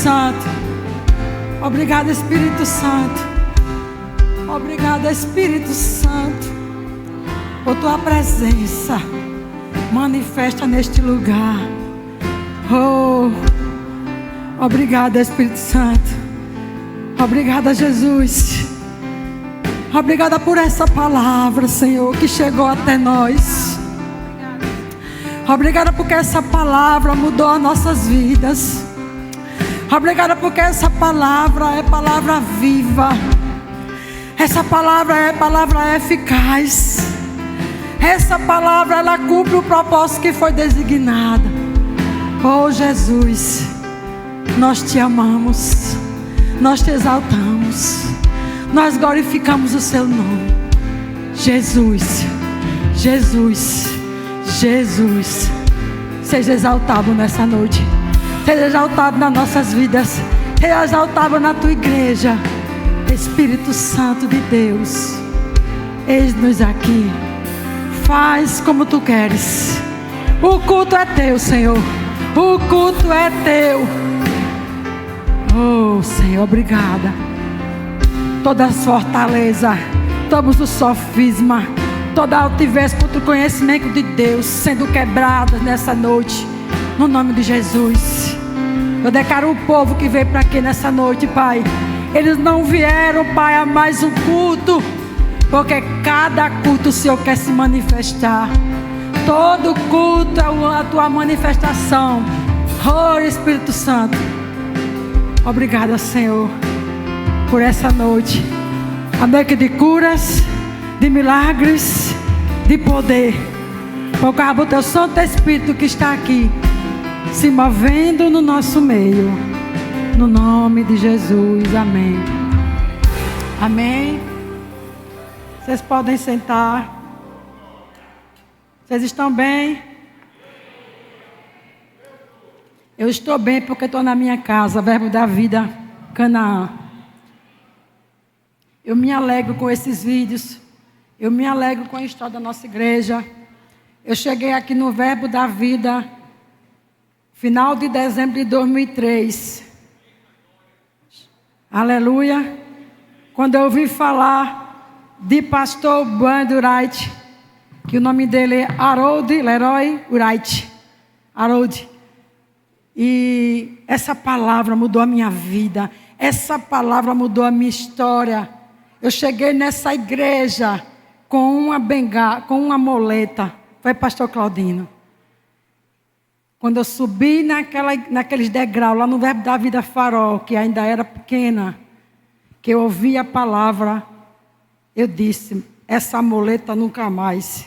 Santo. Obrigado, Espírito Santo. Obrigado, Espírito Santo, por tua presença manifesta neste lugar. Oh, obrigado, Espírito Santo. Obrigada, Jesus. Obrigada por essa palavra, Senhor, que chegou até nós. Obrigada porque essa palavra mudou as nossas vidas. Obrigada porque essa palavra é palavra viva. Essa palavra é palavra eficaz. Essa palavra, ela cumpre o propósito que foi designado. Oh, Jesus, nós te amamos, nós te exaltamos, nós glorificamos o seu nome. Jesus, Jesus, Jesus, seja exaltado nessa noite. Seja exaltado nas nossas vidas. Seja exaltado na tua igreja. Espírito Santo de Deus, eis-nos aqui. Faz como tu queres. O culto é teu, Senhor. O culto é teu. Oh, Senhor, obrigada. Toda a fortaleza, todos os sofismas, toda a altivez contra o conhecimento de Deus sendo quebrada nessa noite, no nome de Jesus. Eu declaro o povo que veio para aqui nessa noite, Pai. Eles não vieram, Pai, a mais um culto, porque cada culto o Senhor quer se manifestar. Todo culto é a tua manifestação. Oh, Espírito Santo, obrigada, Senhor, por essa noite. A noite de curas, de milagres, de poder. Por causa do teu Santo Espírito que está aqui, se movendo no nosso meio. No nome de Jesus, amém. Amém. Vocês podem sentar. Vocês estão bem? Eu estou bem porque estou na minha casa, Verbo da Vida, Canaã. Eu me alegro com esses vídeos. Eu me alegro com a história da nossa igreja. Eu cheguei aqui no Verbo da Vida, final de dezembro de 2003. Aleluia. Quando eu ouvi falar de pastor Brand Wright, que o nome dele é Harold Leroy Wright. Harold. E essa palavra mudou a minha vida. Essa palavra mudou a minha história. Eu cheguei nessa igreja com uma bengala, com uma moleta. Foi pastor Claudino. Quando eu subi naqueles degraus, lá no Verbo da Vida Farol, que ainda era pequena, que eu ouvi a palavra, eu disse, essa moleta nunca mais.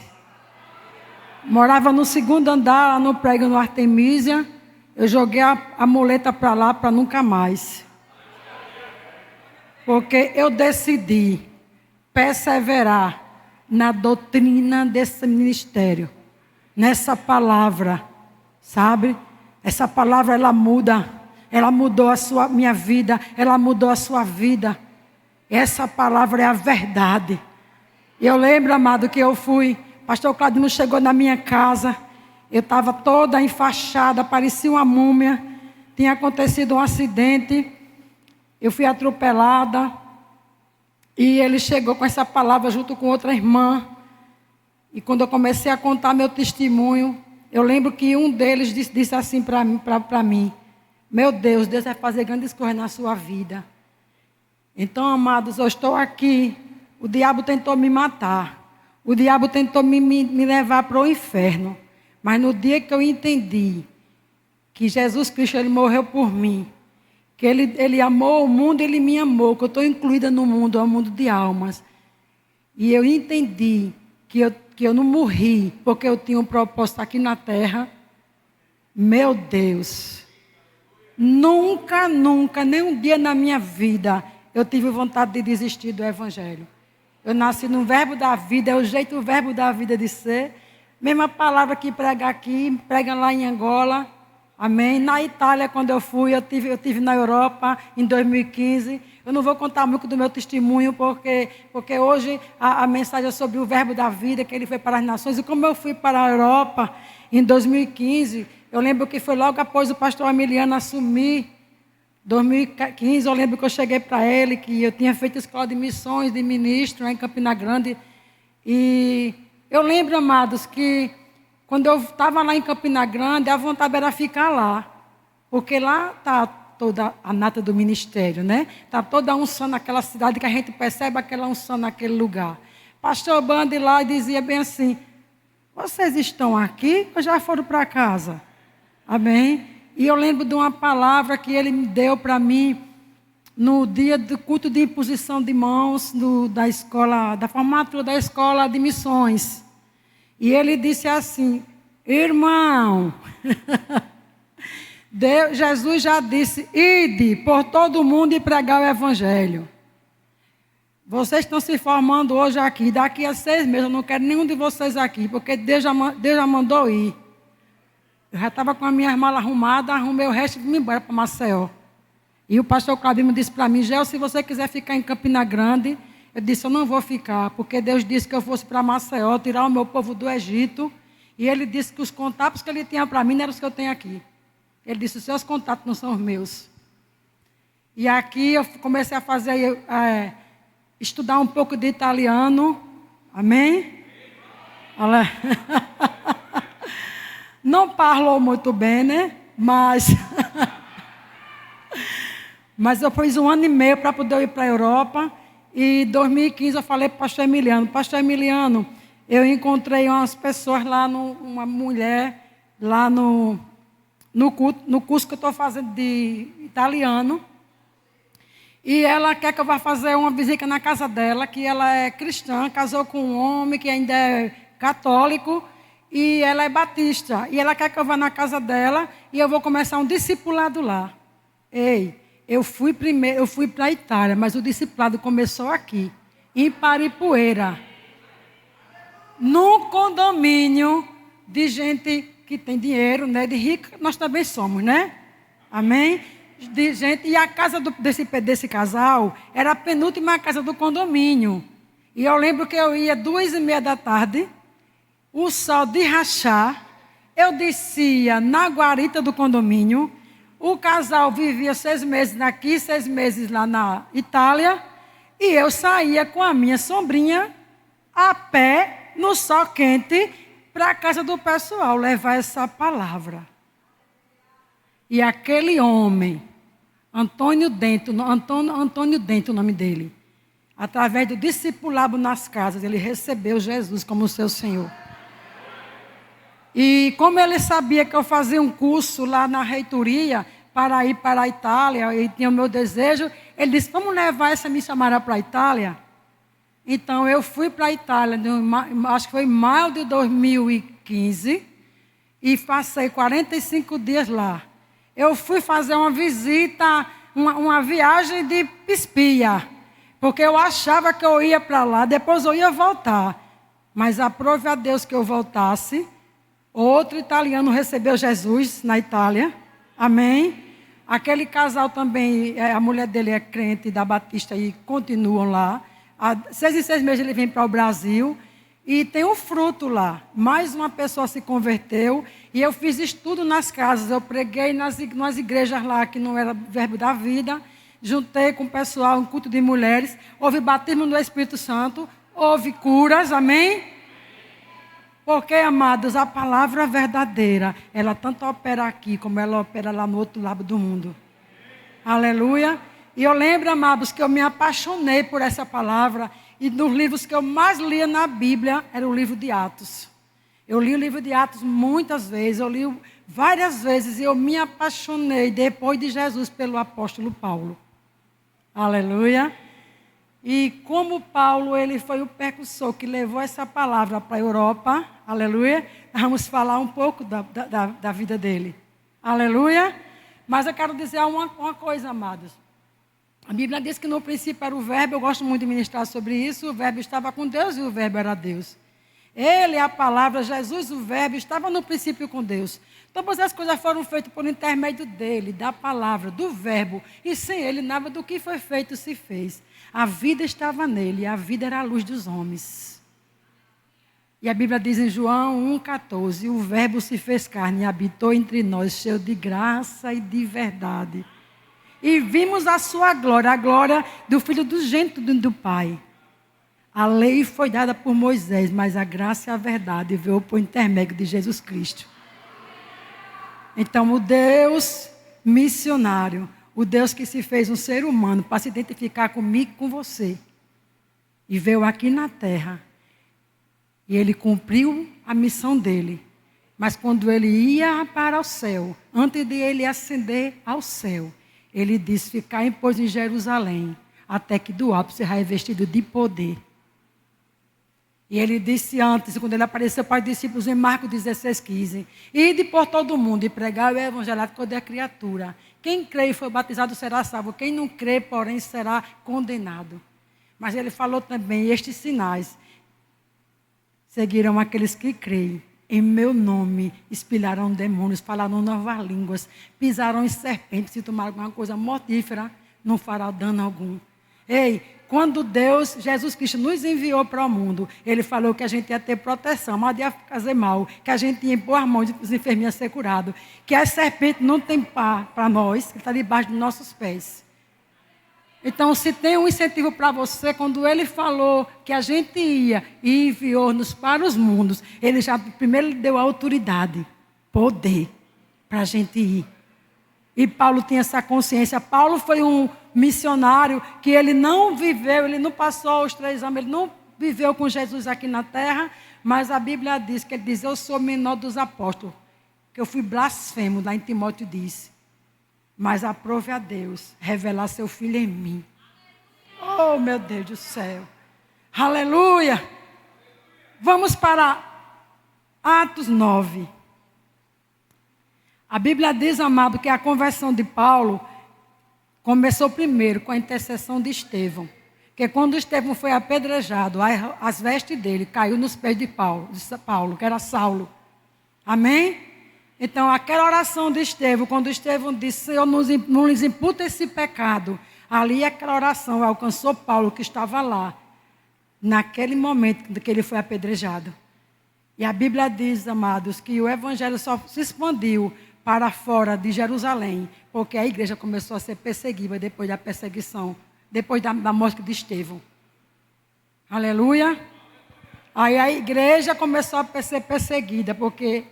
Morava no segundo andar, lá no prédio no Artemísia, eu joguei a moleta para lá, para nunca mais. Porque eu decidi perseverar na doutrina desse ministério, nessa palavra. Sabe? Essa palavra, ela muda. Ela mudou minha vida. Ela mudou a sua vida. Essa palavra é a verdade. Eu lembro, amado, que eu fui. Pastor Claudino chegou na minha casa. Eu estava toda enfaixada, parecia uma múmia. Tinha acontecido um acidente. Eu fui atropelada. E ele chegou com essa palavra junto com outra irmã. E quando eu comecei a contar meu testemunho, eu lembro que um deles disse assim para mim, meu Deus, Deus vai fazer grandes coisas na sua vida. Então, amados, eu estou aqui. O diabo tentou me matar. O diabo tentou me levar para o inferno. Mas no dia que eu entendi que Jesus Cristo, Ele morreu por mim, que ele amou o mundo, Ele me amou, que eu estou incluída no mundo, é um mundo de almas. E eu entendi que eu não morri porque eu tinha um propósito aqui na terra. Meu Deus, nunca, nem um dia na minha vida eu tive vontade de desistir do Evangelho. Eu nasci no Verbo da Vida, é o jeito do Verbo da Vida de ser. Mesma palavra que prega aqui, prega lá em Angola. Amém. Na Itália, quando eu fui, eu tive na Europa em 2015. Eu não vou contar muito do meu testemunho, porque hoje a mensagem é sobre o Verbo da Vida, que ele foi para as nações. E como eu fui para a Europa em 2015, eu lembro que foi logo após o pastor Emiliano assumir 2015, eu lembro que eu cheguei para ele, que eu tinha feito escola de missões, de ministro, lá em Campina Grande. E eu lembro, amados, que quando eu estava lá em Campina Grande, a vontade era ficar lá. Porque lá está toda a nata do ministério, né? Está toda a unção naquela cidade, que a gente percebe aquela unção naquele lugar. Pastor Bande lá dizia bem assim: vocês estão aqui ou já foram para casa? Amém? E eu lembro de uma palavra que ele me deu para mim no dia do culto de imposição de mãos da escola, da formatura da escola de missões. E ele disse assim: irmão, Jesus já disse: ide por todo mundo e pregar o evangelho. Vocês estão se formando hoje aqui, daqui a 6 meses eu não quero nenhum de vocês aqui, porque Deus já mandou ir. Eu já estava com a minha mala arrumada, arrumei o resto e vim embora para Maceió. E o pastor Claudinho disse para mim: Gel, se você quiser ficar em Campina Grande, eu disse: eu não vou ficar, porque Deus disse que eu fosse para Maceió, tirar o meu povo do Egito. E ele disse que os contatos que ele tinha para mim não eram os que eu tenho aqui. Ele disse: os seus contatos não são os meus. E aqui eu comecei a fazer, estudar um pouco de italiano. Amém? Olha. Não parlo muito bem, né? Mas eu fiz 1 ano e meio para poder ir para a Europa. E em 2015 eu falei para o pastor Emiliano: pastor Emiliano, eu encontrei umas pessoas lá, uma mulher, lá no curso que eu estou fazendo de italiano. E ela quer que eu vá fazer uma visita na casa dela, que ela é cristã, casou com um homem que ainda é católico. E ela é batista. E ela quer que eu vá na casa dela e eu vou começar um discipulado lá. Ei, eu fui para a Itália, mas o discipulado começou aqui, em Paripueira. Num condomínio de gente que tem dinheiro, né? De rica, nós também somos, né? Amém? De gente, e a casa desse casal era a penúltima casa do condomínio. E eu lembro que eu ia 2h30 da tarde, o sol de rachar, eu descia na guarita do condomínio, o casal vivia 6 meses aqui, 6 meses lá na Itália, e eu saía com a minha sombrinha, a pé, no sol quente, para a casa do pessoal, levar essa palavra. E aquele homem, Antônio Dento, o nome dele, através do discipulado nas casas, ele recebeu Jesus como seu Senhor. E como ele sabia que eu fazia um curso lá na reitoria para ir para a Itália, e tinha o meu desejo, ele disse: vamos levar essa missionária para a Itália? Então eu fui para a Itália, acho que foi em maio de 2015, e passei 45 dias lá. Eu fui fazer uma visita, uma viagem de espia, porque eu achava que eu ia para lá, depois eu ia voltar. Mas aprove a Deus que eu voltasse. Outro italiano recebeu Jesus na Itália. Amém? Aquele casal também, a mulher dele é crente da Batista e continuam lá. Há 6 em 6 meses ele vem para o Brasil e tem um fruto lá. Mais uma pessoa se converteu e eu fiz estudo nas casas. Eu preguei nas igrejas lá que não era Verbo da Vida. Juntei com o pessoal um culto de mulheres. Houve batismo no Espírito Santo. Houve curas. Amém? Porque, amados, a palavra verdadeira, ela tanto opera aqui, como ela opera lá no outro lado do mundo. Aleluia. E eu lembro, amados, que eu me apaixonei por essa palavra. E dos livros que eu mais lia na Bíblia, era o livro de Atos. Eu li o livro de Atos muitas vezes, eu li várias vezes. E eu me apaixonei, depois de Jesus, pelo apóstolo Paulo. Aleluia. E como Paulo, ele foi o percussor que levou essa palavra para a Europa, aleluia, vamos falar um pouco da vida dele, aleluia. Mas eu quero dizer uma coisa, amados. A Bíblia diz que no princípio era o Verbo, eu gosto muito de ministrar sobre isso, o Verbo estava com Deus e o Verbo era Deus. Ele, a palavra, Jesus, o Verbo, estava no princípio com Deus. Todas as coisas foram feitas por intermédio dele, da palavra, do Verbo. E sem ele, nada do que foi feito se fez. A vida estava nele, e a vida era a luz dos homens. E a Bíblia diz em João 1,14, o Verbo se fez carne e habitou entre nós, cheio de graça e de verdade. e vimos a sua glória, a glória do Filho do Gênito do Pai. A lei foi dada por Moisés, mas a graça e a verdade veio por intermédio de Jesus Cristo. Então, o Deus missionário, o Deus que se fez um ser humano para se identificar comigo e com você, e veio aqui na terra, e ele cumpriu a missão dele. Mas quando ele ia para o céu, antes de ele ascender ao céu, ele disse: ficar pois em Jerusalém, até que do alto será revestido de poder. E ele disse antes, quando ele apareceu para os discípulos em Marcos 16:15, ide por todo o mundo e pregar o evangelho a toda criatura. Quem crê e foi batizado será salvo, quem não crê, porém, será condenado. Mas ele falou também: estes sinais seguirão aqueles que creem. Em meu nome expelharão demônios, falarão novas línguas, pisarão em serpentes, se tomar alguma coisa mortífera, não fará dano algum. Ei, quando Deus, Jesus Cristo, nos enviou para o mundo, Ele falou que a gente ia ter proteção, mas ia fazer mal, que a gente ia impor as mãos dos enfermos a ser curado, que as serpentes não têm par para nós, que está debaixo dos nossos pés. Então, se tem um incentivo para você, quando Ele falou que a gente ia e enviou-nos para os mundos, Ele já primeiro deu a autoridade, poder, para a gente ir. E Paulo tinha essa consciência. Paulo foi um missionário que ele não viveu, ele não passou os 3 anos, ele não viveu com Jesus aqui na terra, mas a Bíblia diz que ele diz: eu sou o menor dos apóstolos, que eu fui blasfemo, lá em Timóteo disse. Mas aprove a Deus revelar seu Filho em mim. Oh, meu Deus do céu. Aleluia. Vamos para Atos 9. A Bíblia diz, amado, que a conversão de Paulo começou primeiro com a intercessão de Estevão. Que quando Estevão foi apedrejado, as vestes dele caiu nos pés de Paulo, que era Saulo. Amém? Então, aquela oração de Estevão, quando Estevão disse: Senhor, não lhes imputa esse pecado. Ali, aquela oração alcançou Paulo, que estava lá, naquele momento que ele foi apedrejado. E a Bíblia diz, amados, que o evangelho só se expandiu para fora de Jerusalém, porque a igreja começou a ser perseguida depois da perseguição, depois da morte de Estevão. Aleluia. Aí a igreja começou a ser perseguida, porque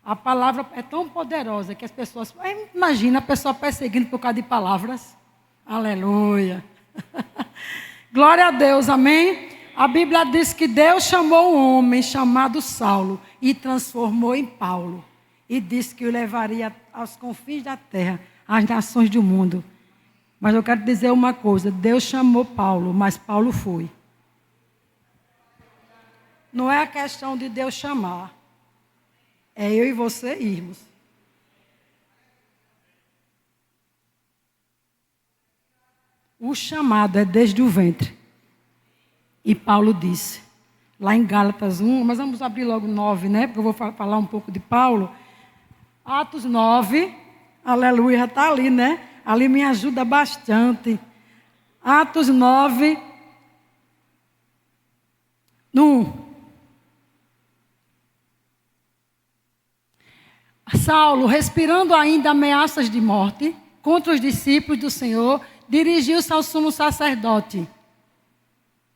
a palavra é tão poderosa que as pessoas... Imagina a pessoa perseguindo por causa de palavras. Aleluia. Glória a Deus, amém? A Bíblia diz que Deus chamou um homem chamado Saulo e transformou em Paulo. E disse que o levaria aos confins da terra, às nações do mundo. Mas eu quero dizer uma coisa: Deus chamou Paulo, mas Paulo foi. Não é a questão de Deus chamar. É eu e você irmos. O chamado é desde o ventre. E Paulo disse, lá em Gálatas 1, mas vamos abrir logo 9, né? Porque eu vou falar um pouco de Paulo. Atos 9, aleluia, já está ali, né? Ali me ajuda bastante. Atos 9, no 1. Saulo, respirando ainda ameaças de morte contra os discípulos do Senhor, dirigiu-se ao sumo sacerdote.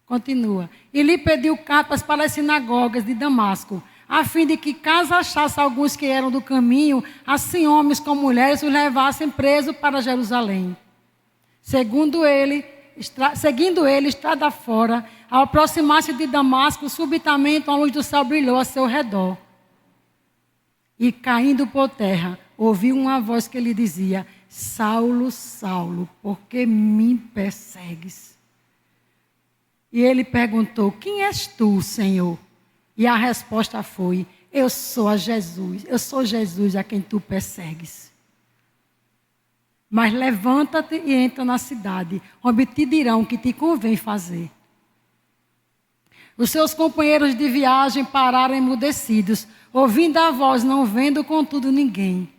Continua. E lhe pediu cartas para as sinagogas de Damasco, a fim de que, caso achasse alguns que eram do caminho, assim homens como mulheres os levassem presos para Jerusalém. Seguindo ele, estrada fora, ao aproximar-se de Damasco, subitamente uma luz do céu brilhou a seu redor. E caindo por terra, ouviu uma voz que lhe dizia: Saulo, Saulo, por que me persegues? E ele perguntou: quem és tu, Senhor? E a resposta foi: eu sou Jesus a quem tu persegues. Mas levanta-te e entra na cidade, onde te dirão o que te convém fazer. Os seus companheiros de viagem pararam emudecidos, ouvindo a voz, não vendo contudo ninguém.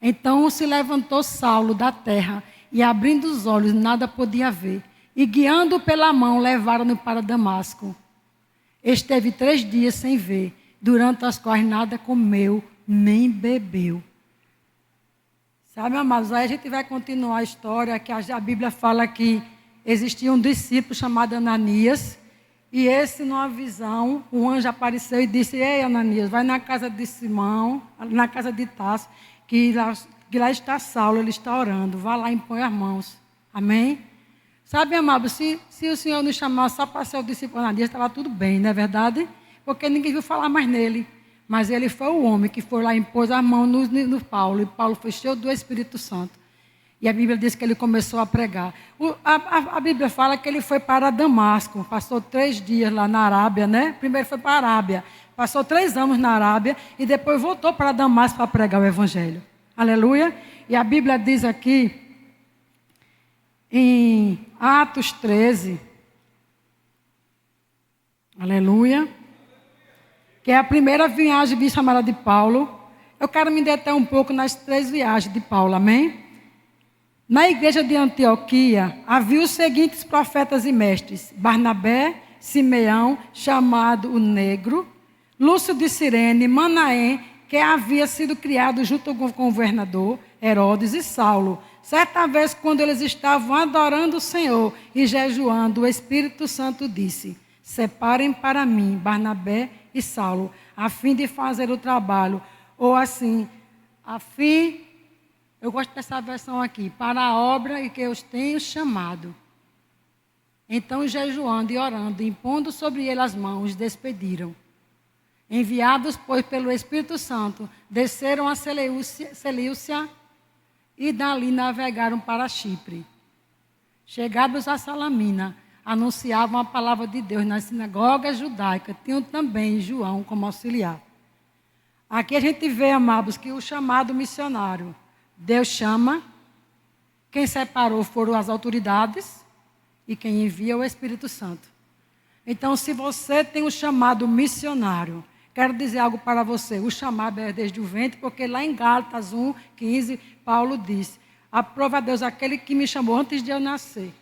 Então se levantou Saulo da terra, e abrindo os olhos, nada podia ver. E guiando-o pela mão, levaram-no para Damasco. Esteve 3 dias sem ver, durante os quais nada comeu, nem bebeu. Sabe, amados, aí a gente vai continuar a história, que a Bíblia fala que existia um discípulo chamado Ananias, e esse, numa visão, um anjo apareceu e disse: ei, Ananias, vai na casa de Simão, na casa de Tarso, que lá está Saulo, ele está orando, vá lá e impõe as mãos. Amém? Sabe, amado, se o Senhor nos chamasse só para ser o discípulo Ananias, estava tudo bem, não é verdade? Porque ninguém viu falar mais nele. Mas ele foi o homem que foi lá e impôs as mãos no Paulo, e Paulo foi cheio do Espírito Santo. E a Bíblia diz que ele começou a pregar. A Bíblia fala que ele foi para Damasco, passou 3 dias lá na Arábia, né? Primeiro foi para a Arábia, passou 3 anos na Arábia e depois voltou para Damasco para pregar o Evangelho. Aleluia. E a Bíblia diz aqui, em Atos 13, aleluia, que é a primeira viagem chamada de Paulo. Eu quero me deter um pouco nas 3 viagens de Paulo, amém? Na igreja de Antioquia, havia os seguintes profetas e mestres: Barnabé, Simeão, chamado o Negro, Lúcio de Cirene, Manaém, que havia sido criado junto com o governador Herodes, e Saulo. Certa vez, quando eles estavam adorando o Senhor e jejuando, o Espírito Santo disse: separem para mim Barnabé e Saulo, a fim de fazer o trabalho, ou assim, eu gosto dessa versão aqui, para a obra em que eu os tenho chamado. Então, jejuando e orando, impondo sobre ele as mãos, despediram. Enviados, pois, pelo Espírito Santo, desceram a Seleucia e dali navegaram para Chipre. Chegados a Salamina, anunciavam a palavra de Deus nas sinagogas judaicas, tinham também João como auxiliar. Aqui a gente vê, amados, que o chamado missionário, Deus chama, quem separou foram as autoridades e quem envia é o Espírito Santo. Então, se você tem o chamado missionário, quero dizer algo para você, o chamado é desde o ventre, porque lá em Gálatas 1:15, Paulo disse: aprova a Deus aquele que me chamou antes de eu nascer.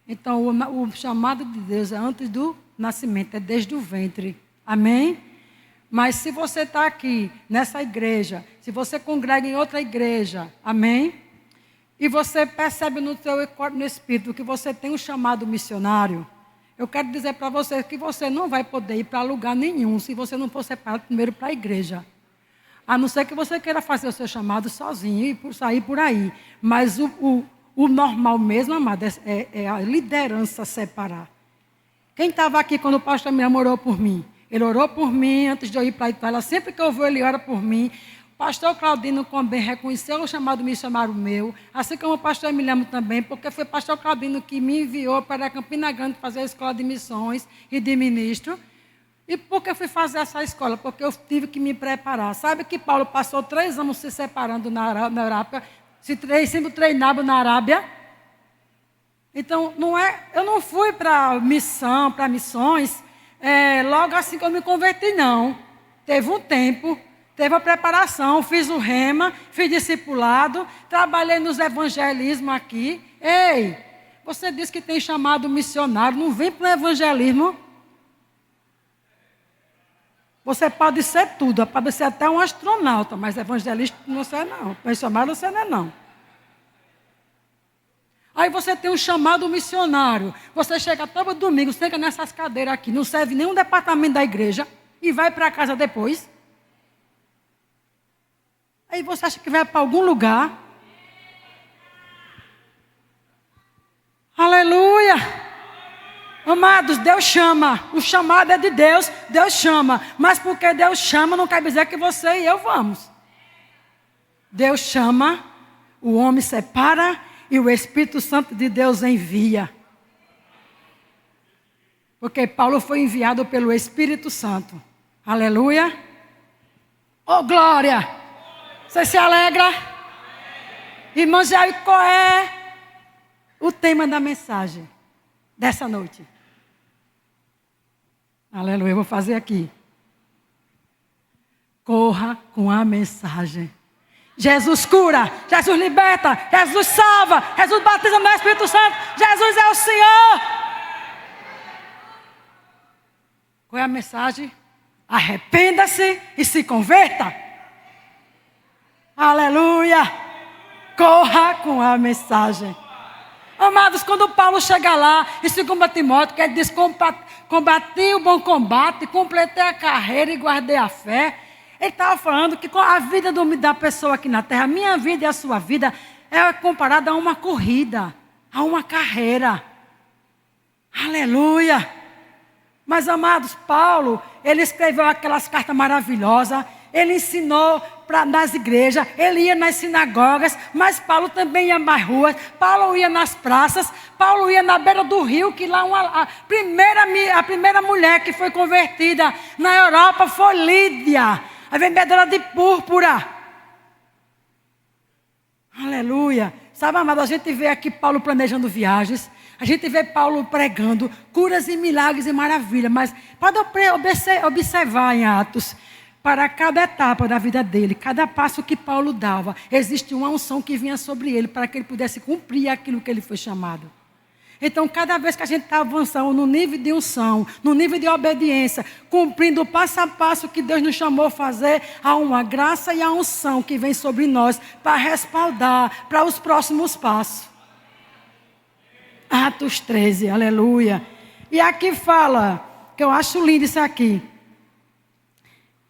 Então, o chamado de Deus é antes do nascimento, é desde o ventre. Amém? Mas se você está aqui, nessa igreja, se você congrega em outra igreja, amém? E você percebe no seu no espírito que você tem um chamado missionário, eu quero dizer para você que você não vai poder ir para lugar nenhum se você não for separado primeiro para a igreja. A não ser que você queira fazer o seu chamado sozinho e sair por aí. Mas o normal mesmo, amado, é a liderança separar. Quem estava aqui quando o pastor me orou por mim? Ele orou por mim antes de eu ir para a Itália. Sempre que eu vou, ele ora por mim. O pastor Claudino também reconheceu o chamado missionário meu. Assim como o pastor Emiliano também, porque foi o pastor Claudino que me enviou para Campina Grande fazer a escola de missões e de ministro. E por que eu fui fazer essa escola? Porque eu tive que me preparar. Sabe que Paulo passou 3 anos se separando na Arábia, sendo treinado na Arábia? Então, eu não fui para missão, para missões, logo assim que eu me converti, não. Teve um tempo, teve a preparação, fiz o rema, fiz discipulado, trabalhei nos evangelismos aqui. Ei, você disse que tem chamado missionário, não vem para o evangelismo. Você pode ser tudo, pode ser até um astronauta, mas evangelista não sei não, missionário você não é não. Aí você tem um chamado missionário, você chega todo domingo, senta nessas cadeiras aqui, não serve nenhum departamento da igreja e vai para casa depois. Aí você acha que vai para algum lugar. Aleluia! Amados, Deus chama, o chamado é de Deus, Deus chama, mas porque Deus chama não quer dizer que você e eu vamos. Deus chama, o homem separa e o Espírito Santo de Deus envia. Porque Paulo foi enviado pelo Espírito Santo. Aleluia! Oh, glória! Você se alegra? Irmãos, e aí qual é o tema da mensagem dessa noite? Aleluia, eu vou fazer aqui. Corra com a mensagem. Jesus cura, Jesus liberta, Jesus salva, Jesus batiza no Espírito Santo, Jesus é o Senhor. Qual é a mensagem? Arrependa-se e se converta. Aleluia. corra com a mensagem. Amados, quando Paulo chega lá, em 2 Timóteo, que ele diz: combati o bom combate, completei a carreira e guardei a fé. Ele estava falando que a vida da pessoa aqui na terra, a minha vida e a sua vida, é comparada a uma corrida, a uma carreira. Aleluia! Mas, amados, Paulo, ele escreveu aquelas cartas maravilhosas, ele ensinou nas igrejas, ele ia nas sinagogas, mas Paulo também ia nas ruas, Paulo ia nas praças, Paulo ia na beira do rio, que lá a primeira mulher que foi convertida na Europa foi Lídia, a vendedora de púrpura. Aleluia! Sabe, amado, a gente vê aqui Paulo planejando viagens, a gente vê Paulo pregando curas e milagres e maravilhas, mas pode observar em Atos, para cada etapa da vida dele, cada passo que Paulo dava, existe uma unção que vinha sobre ele, para que ele pudesse cumprir aquilo que ele foi chamado. Então, cada vez que a gente está avançando no nível de unção, no nível de obediência, cumprindo o passo a passo que Deus nos chamou a fazer, há uma graça e a unção que vem sobre nós para respaldar para os próximos passos. Atos 13, aleluia. E aqui fala, que eu acho lindo isso aqui.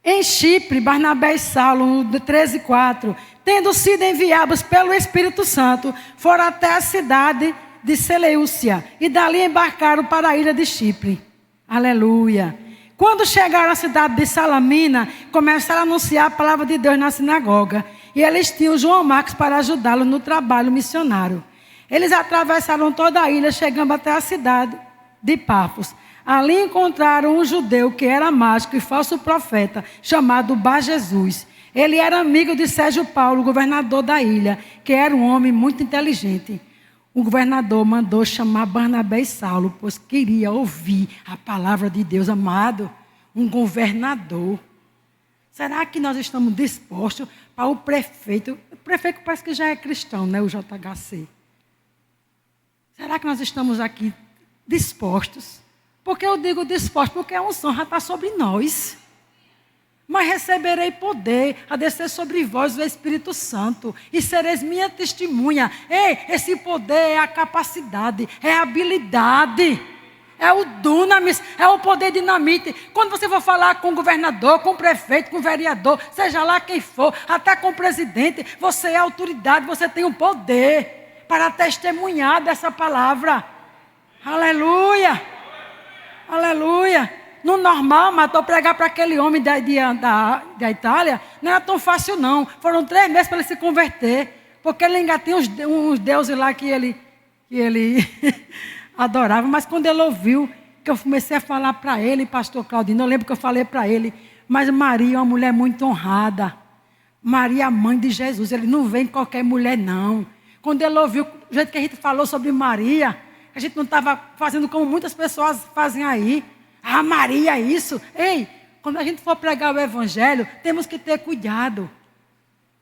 Em Chipre, Barnabé e Saulo, 13:4, tendo sido enviados pelo Espírito Santo, foram até a cidade de Seleucia e dali embarcaram para a ilha de Chipre. Aleluia. Quando chegaram à cidade de Salamina, começaram a anunciar a palavra de Deus na sinagoga. E eles tinham João Marcos para ajudá-los no trabalho missionário. Eles atravessaram toda a ilha, chegando até a cidade de Pafos. Ali encontraram um judeu que era mágico e falso profeta, chamado Bar-Jesus. Ele era amigo de Sérgio Paulo, governador da ilha, que era um homem muito inteligente. O governador mandou chamar Barnabé e Saulo, pois queria ouvir a palavra de Deus. Amado, um governador. Será que nós estamos dispostos para o prefeito? O prefeito parece que já é cristão, né? O JHC. Será que nós estamos aqui dispostos? Porque eu digo dispostos, porque a unção já está sobre nós. Mas receberei poder a descer sobre vós o Espírito Santo, e sereis minha testemunha. Ei, esse poder é a capacidade, é a habilidade, é o dunamis, é o poder dinamite. Quando você for falar com o governador, com o prefeito, com o vereador, seja lá quem for, até com o presidente, você é autoridade, você tem o poder para testemunhar dessa palavra. Aleluia! Aleluia! No normal, mas eu pregar para aquele homem da Itália, não era tão fácil não. Foram 3 meses para ele se converter, porque ele ainda tinha uns deuses lá que ele adorava. Mas quando ele ouviu, que eu comecei a falar para ele, pastor Claudino, eu lembro que eu falei para ele, mas Maria é uma mulher muito honrada. Maria, a mãe de Jesus, ele não vem qualquer mulher não. Quando ele ouviu o jeito que a gente falou sobre Maria, a gente não estava fazendo como muitas pessoas fazem aí. Ah, Maria, isso. Ei, quando a gente for pregar o evangelho, temos que ter cuidado.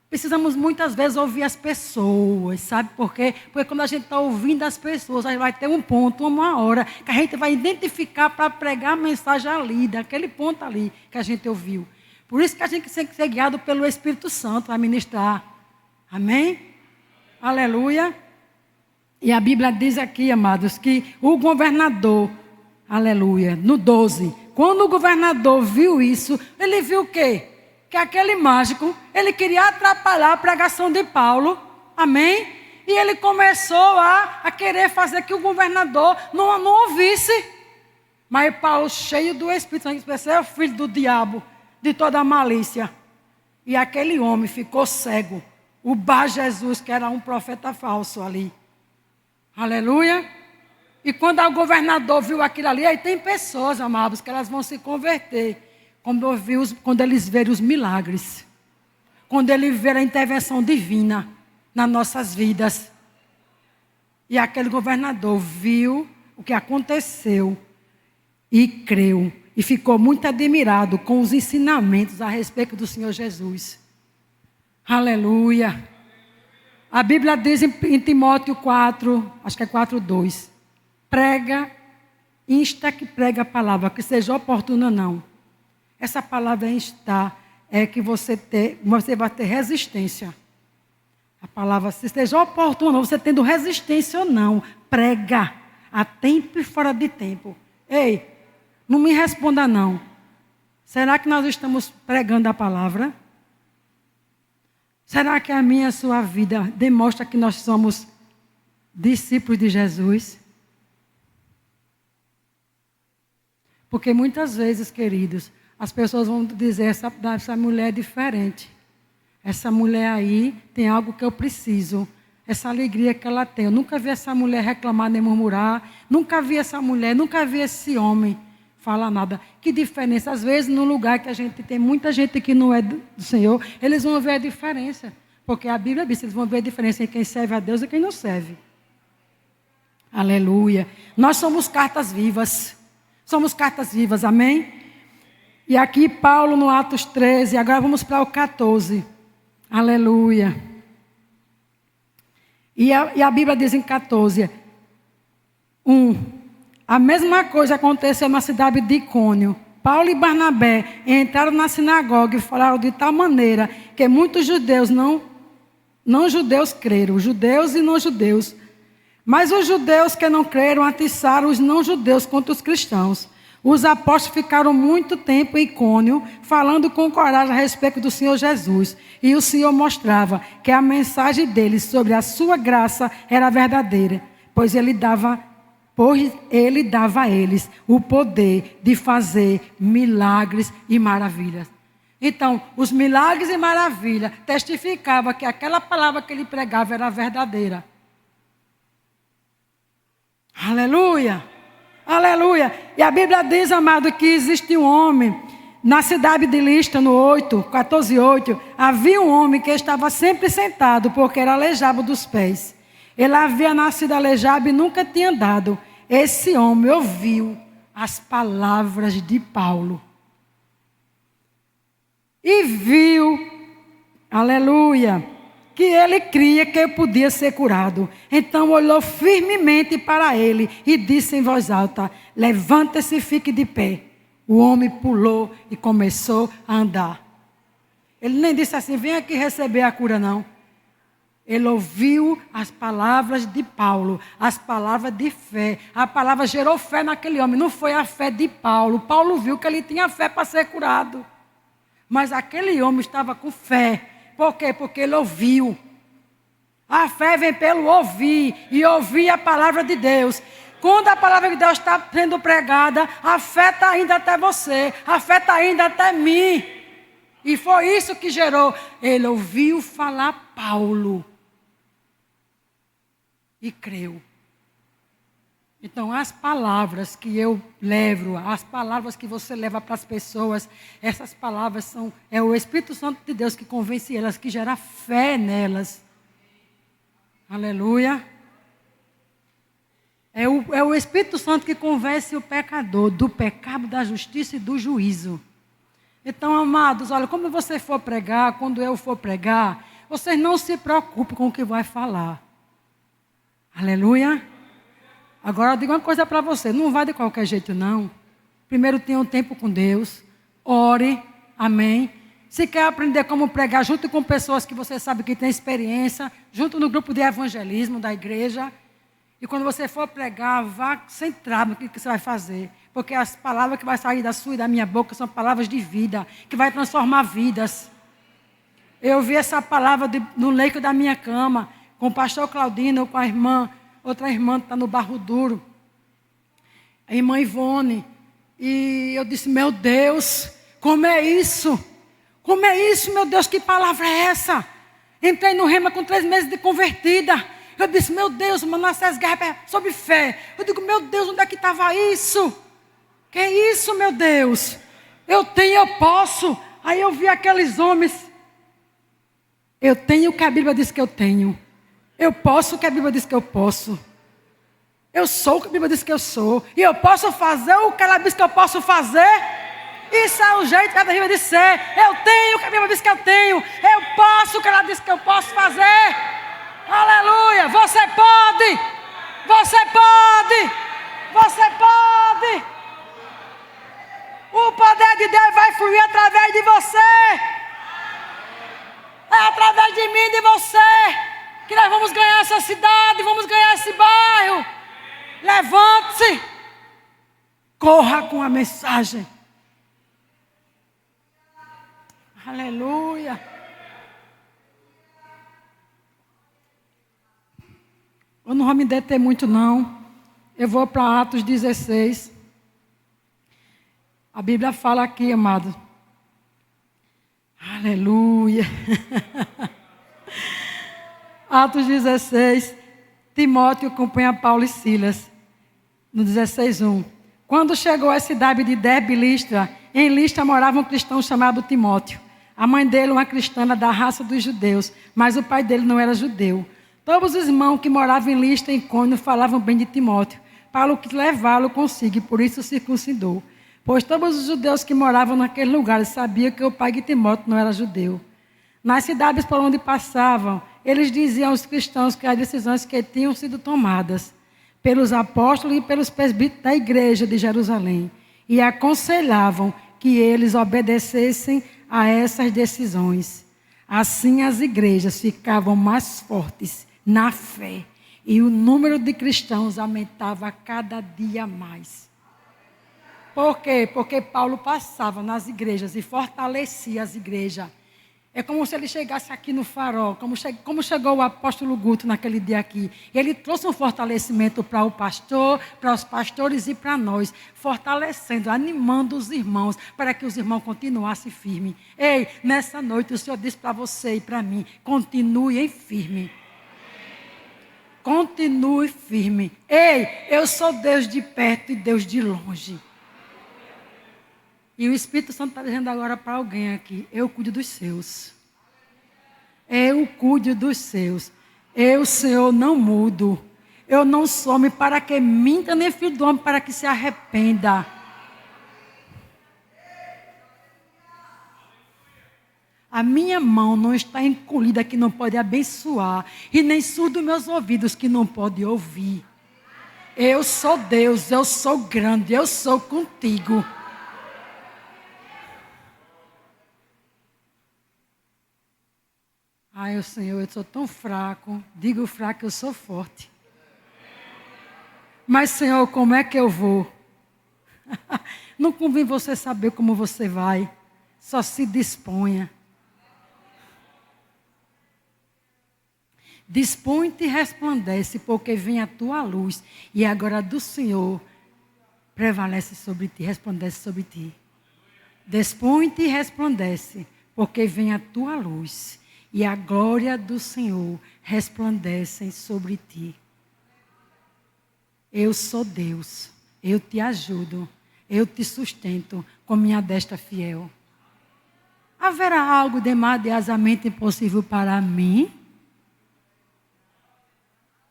Precisamos muitas vezes ouvir as pessoas, sabe por quê? Porque quando a gente está ouvindo as pessoas, aí vai ter um ponto, uma hora, que a gente vai identificar para pregar a mensagem ali, daquele ponto ali que a gente ouviu. Por isso que a gente tem que ser guiado pelo Espírito Santo a ministrar. Amém? Aleluia. E a Bíblia diz aqui, amados, que o governador, aleluia, no 12, quando o governador viu isso, ele viu o quê? Que aquele mágico, ele queria atrapalhar a pregação de Paulo, amém? E ele começou a querer fazer que o governador não ouvisse. Mas Paulo, cheio do Espírito Santo, esse é o filho do diabo, de toda a malícia. E aquele homem ficou cego, o Bar-Jesus, que era um profeta falso ali. Aleluia. E quando o governador viu aquilo ali, aí tem pessoas, amados, que elas vão se converter. Quando eles verem os milagres. Quando eles verem a intervenção divina nas nossas vidas. E aquele governador viu o que aconteceu e creu. E ficou muito admirado com os ensinamentos a respeito do Senhor Jesus. Aleluia. A Bíblia diz em Timóteo 4, acho que é 4:2. Prega, insta que prega a palavra, que seja oportuna ou não. Essa palavra instar é que você vai ter resistência. A palavra, se esteja oportuna, você tendo resistência ou não, prega a tempo e fora de tempo. Ei, não me responda não. Será que nós estamos pregando a palavra? Será que a minha e a sua vida demonstra que nós somos discípulos de Jesus? Porque muitas vezes, queridos, as pessoas vão dizer, essa mulher é diferente. Essa mulher aí tem algo que eu preciso. Essa alegria que ela tem. Eu nunca vi essa mulher reclamar nem murmurar. Nunca vi essa mulher, nunca vi esse homem falar nada. Que diferença. Às vezes, num lugar que a gente tem muita gente que não é do Senhor, eles vão ver a diferença. Porque a Bíblia diz, eles vão ver a diferença entre quem serve a Deus e quem não serve. Aleluia. Nós somos cartas vivas. Somos cartas vivas, amém? E aqui Paulo no Atos 13, agora vamos para o 14. Aleluia. E a Bíblia diz em 14, 1. A mesma coisa aconteceu na cidade de Icônio. Paulo e Barnabé entraram na sinagoga e falaram de tal maneira que muitos judeus, não judeus creram, judeus e não judeus. Mas os judeus que não creram atiçaram os não judeus contra os cristãos. Os apóstolos ficaram muito tempo em Icônio, falando com coragem a respeito do Senhor Jesus. E o Senhor mostrava que a mensagem deles sobre a sua graça era verdadeira, pois ele dava a eles o poder de fazer milagres e maravilhas. Então, os milagres e maravilhas testificavam que aquela palavra que ele pregava era verdadeira. Aleluia! Aleluia! E a Bíblia diz, amado, que existe um homem, na cidade de Listra, no 14:8, havia um homem que estava sempre sentado, porque era aleijado dos pés. Ele havia nascido aleijado e nunca tinha andado. Esse homem ouviu as palavras de Paulo. E viu, aleluia, que ele cria que eu podia ser curado. Então olhou firmemente para ele e disse em voz alta: levanta-se e fique de pé. O homem pulou e começou a andar. Ele nem disse assim, vem aqui receber a cura, não. Ele ouviu as palavras de Paulo, as palavras de fé. A palavra gerou fé naquele homem, não foi a fé de Paulo. Paulo viu que ele tinha fé para ser curado. Mas aquele homem estava com fé. Por quê? Porque ele ouviu. A fé vem pelo ouvir. E ouvir a palavra de Deus. Quando a palavra de Deus está sendo pregada, a fé está indo até você. A fé está indo até mim. E foi isso que gerou. Ele ouviu falar Paulo. E creu. Então, as palavras que eu levo, as palavras que você leva para as pessoas, essas palavras é o Espírito Santo de Deus que convence elas, que gera fé nelas. Aleluia. É o Espírito Santo que convence o pecador do pecado, da justiça e do juízo. Então, amados, olha, quando você for pregar, quando eu for pregar, vocês não se preocupem com o que vai falar. Aleluia. Agora eu digo uma coisa para você, não vai de qualquer jeito não. Primeiro tenha um tempo com Deus, ore, amém. Se quer aprender como pregar junto com pessoas que você sabe que tem experiência, junto no grupo de evangelismo da igreja. E quando você for pregar, vá centrado no que você vai fazer. Porque as palavras que vai sair da sua e da minha boca são palavras de vida, que vai transformar vidas. Eu vi essa palavra no leito da minha cama, com o pastor Claudino, com a irmã, outra irmã que está no Barro Duro, a irmã Ivone. E eu disse, meu Deus, como é isso? Como é isso, meu Deus, que palavra é essa? Entrei no Rema com 3 meses de convertida. Eu disse, meu Deus, Manassés Guerra sobre fé. Eu digo, meu Deus, onde é que estava isso? Que é isso, meu Deus? Eu tenho, eu posso. Aí eu vi aqueles homens. Eu tenho o que a Bíblia diz que eu tenho. Eu posso o que a Bíblia diz que eu posso. Eu sou o que a Bíblia diz que eu sou. E eu posso fazer o que ela diz que eu posso fazer. Isso é o jeito que a Bíblia diz ser. Eu tenho o que a Bíblia diz que eu tenho. Eu posso o que ela diz que eu posso fazer. Aleluia. Você pode. Você pode. Você pode. O poder de Deus vai fluir através de você. É através de mim e de você. que nós vamos ganhar essa cidade, vamos ganhar esse bairro. Levante-se. Corra com a mensagem. Aleluia. Eu não vou me deter muito, não. Eu vou para Atos 16. A Bíblia fala aqui, amado. Aleluia. Atos 16. Timóteo acompanha Paulo e Silas. No 16:1. Quando chegou à cidade de Derbe e Listra, em Listra morava um cristão chamado Timóteo. A mãe dele, uma cristã da raça dos judeus, mas o pai dele não era judeu. Todos os irmãos que moravam em Listra e Icônio falavam bem de Timóteo, para levá-lo consigo, e por isso circuncidou. Pois todos os judeus que moravam naquele lugar sabiam que o pai de Timóteo não era judeu. Nas cidades por onde passavam, eles diziam aos cristãos que as decisões que tinham sido tomadas pelos apóstolos e pelos presbíteros da igreja de Jerusalém, e aconselhavam que eles obedecessem a essas decisões. Assim as igrejas ficavam mais fortes na fé, e o número de cristãos aumentava cada dia mais. Por quê? Porque Paulo passava nas igrejas e fortalecia as igrejas. É como se ele chegasse aqui no Farol, como chegou o apóstolo Guto naquele dia aqui. Ele trouxe um fortalecimento para o pastor, para os pastores e para nós, fortalecendo, animando os irmãos, para que os irmãos continuassem firmes. Ei, nessa noite o Senhor diz para você e para mim, continue em firme. Continue firme. Ei, eu sou Deus de perto e Deus de longe. E o Espírito Santo está dizendo agora para alguém aqui, eu cuido dos seus. Eu cuido dos seus. Eu, Senhor, não mudo. Eu não some para que minta, nem filho do homem para que se arrependa. A minha mão não está encolhida que não pode abençoar, e nem surdo meus ouvidos que não pode ouvir. Eu sou Deus, eu sou grande, eu sou contigo. Ai, Senhor, eu sou tão fraco. Digo fraco, eu sou forte. Mas, Senhor, como é que eu vou? Não convém você saber como você vai. Só se disponha. Dispõe-te e resplandece, porque vem a tua luz. E agora do Senhor prevalece sobre ti, resplandece sobre ti. Dispõe-te e resplandece, porque vem a tua luz. E a glória do Senhor resplandece sobre ti. Eu sou Deus, eu te ajudo, eu te sustento com minha destra fiel. Haverá algo demasiadamente impossível para mim?